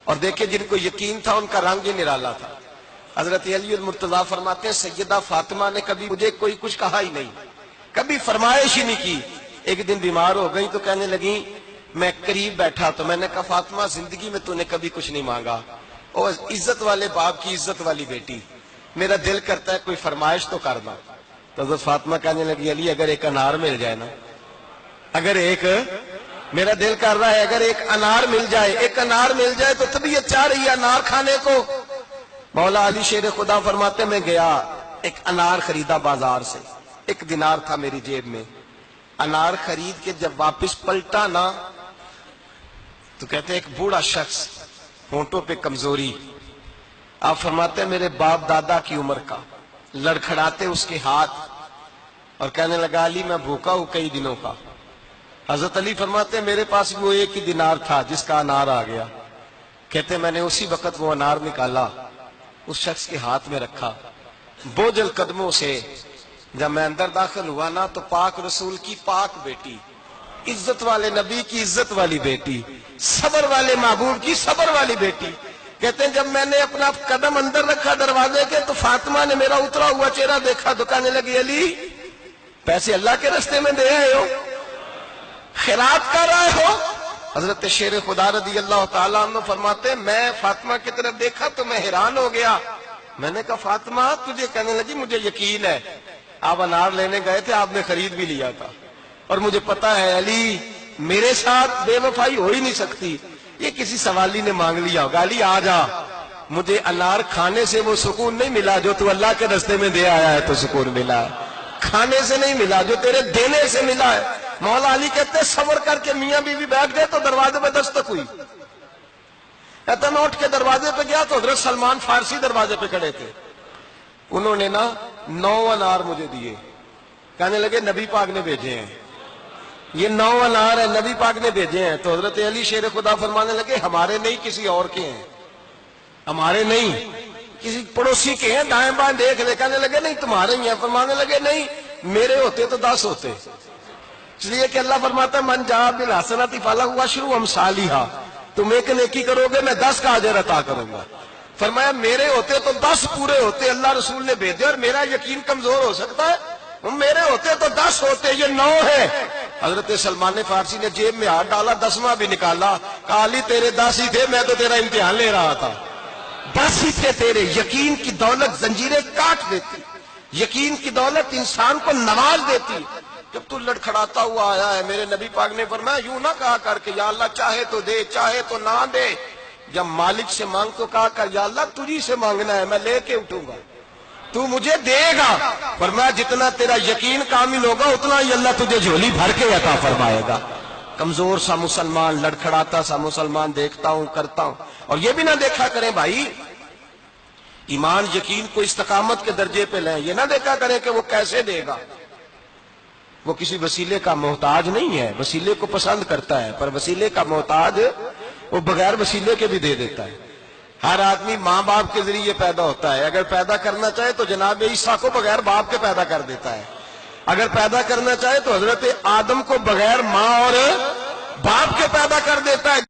اور دیکھیں جن کو یقین تھا ان کا رنگ ہی نرالا تھا۔ حضرت علی المرتضیٰ فرماتے ہیں سیدہ فاطمہ نے کبھی مجھے کوئی کچھ کہا ہی نہیں، کبھی فرمائش ہی نہیں کی۔ ایک دن بیمار ہو گئی تو کہنے لگی، میں قریب بیٹھا تو میں نے کہا فاطمہ زندگی میں تو نے کبھی کچھ نہیں مانگا، اور عزت والے باپ کی عزت والی بیٹی، میرا دل کرتا ہے کوئی فرمائش تو کرنا۔ تو حضرت فاطمہ کہنے لگی علی اگر ایک انار مل جائے نا، اگر ایک، میرا دل کر رہا ہے اگر ایک انار مل جائے، ایک انار مل جائے تو طبیعت چاہ رہی ہے انار کھانے کو۔ مولا علی شیر خدا فرماتے میں گیا، ایک انار خریدا بازار سے، 1 دینار تھا میری جیب میں۔ انار خرید کے جب واپس پلٹا نا تو کہتے ہیں ایک بوڑھا شخص، ہونٹوں پہ کمزوری، آپ فرماتے ہیں میرے باپ دادا کی عمر کا، لڑکھڑاتے اس کے ہاتھ اور کہنے لگا علی میں بھوکا ہوں کئی دنوں کا۔ حضرت علی فرماتے ہیں میرے پاس وہ 1 ہی دینار تھا جس کا انار آ گیا۔ کہتے ہیں میں نے اسی وقت وہ انار نکالا، اس شخص کے ہاتھ میں رکھا، بوجھل قدموں سے جب میں اندر داخل ہوا نا تو پاک رسول کی پاک بیٹی، عزت والے نبی کی عزت والی بیٹی، صبر والے محبوب کی صبر والی بیٹی، کہتے ہیں جب میں نے اپنا قدم اندر رکھا دروازے کے تو فاطمہ نے میرا اترا ہوا چہرہ دیکھا تو کہنے لگی علی پیسے اللہ کے راستے میں دے آئے ہو، خیرات کر رہے ہو؟ حضرت شیر خدا رضی اللہ تعالیٰ عنہ فرماتے ہیں میں فاطمہ کی طرف دیکھا تو میں حیران ہو گیا۔ میں نے کہا فاطمہ تجھے؟ کہنے لگی مجھے یقین ہے آپ انار لینے گئے تھے، آپ نے خرید بھی لیا تھا، اور مجھے پتا ہے علی میرے ساتھ بے وفائی ہو ہی نہیں سکتی، یہ کسی سوالی نے مانگ لیا ہوگا۔ علی آ جا، مجھے انار کھانے سے وہ سکون نہیں ملا جو تو اللہ کے راستے میں دے آیا ہے تو سکون ملا ہے، کھانے سے نہیں ملا جو تیرے دینے سے ملا ہے۔ مولا علی کہتے ہیں صبر کر کے میاں بیوی بیٹھ گئے تو دروازے پہ دستک ہوئی، کہتا میں اٹھ کے دروازے پہ گیا تو حضرت سلمان فارسی دروازے پہ کھڑے تھے، انہوں نے نا 9 انار مجھے دیے، کہنے لگے نبی پاک نے بھیجے ہیں، یہ 9 انار ہے نبی پاک نے بھیجے ہیں۔ تو حضرت علی شیر خدا فرمانے لگے ہمارے نہیں کسی اور کے ہیں، ہمارے نہیں کسی پڑوسی کے ہیں، دائیں بائیں دیکھ لے، کہنے لگے نہیں تمہارے ہی ہیں، فرمانے لگے نہیں میرے ہوتے تو 10 ہوتے، اس لیے کہ اللہ فرماتا ہے من جاء بالحسنۃ فلہ عشر امثالھا، تم ایک نیکی کرو گے میں 10 کا اجر عطا کروں گا۔ فرمایا میرے ہوتے تو 10 پورے ہوتے، اللہ رسول نے بھیجے، اور میرا یقین کمزور ہو سکتا ہے، میرے ہوتے تو 10 ہوتے، یہ 9 ہے۔ حضرت سلمان فارسی نے جیب میں ہاتھ ڈالا، 10واں بھی نکالا، کہا علی تیرے 10 ہی تھے، میں تو تیرا امتحان لے رہا تھا، 10 ہی تھے تیرے۔ یقین کی دولت زنجیریں کاٹ دیتی، یقین کی دولت انسان کو نواز دیتی۔ جب تو لڑکھڑاتا ہوا آیا ہے، میرے نبی پاک نے فرمایا یوں نہ کہا کر کے یا اللہ چاہے تو دے چاہے تو نہ دے، جب مالک سے مانگ تو کہا کر یا اللہ تجھی سے مانگنا ہے میں لے کے اٹھوں گا، تو مجھے دے گا۔ فرمایا جتنا تیرا یقین کامل ہوگا اتنا ہی اللہ تجھے جھولی بھر کے عطا فرمائے گا۔ کمزور سا مسلمان، لڑکھڑاتا سا مسلمان دیکھتا ہوں کرتا ہوں، اور یہ بھی نہ دیکھا کریں بھائی ایمان یقین کو استقامت کے درجے پہ لیں، یہ نہ دیکھا کریں کہ وہ کیسے دے گا، وہ کسی وسیلے کا محتاج نہیں ہے، وسیلے کو پسند کرتا ہے پر وسیلے کا محتاج وہ بغیر وسیلے کے بھی دے دیتا ہے۔ ہر آدمی ماں باپ کے ذریعے پیدا ہوتا ہے، اگر پیدا کرنا چاہے تو جناب عیسیٰ کو بغیر باپ کے پیدا کر دیتا ہے، اگر پیدا کرنا چاہے تو حضرت آدم کو بغیر ماں اور باپ کے پیدا کر دیتا ہے۔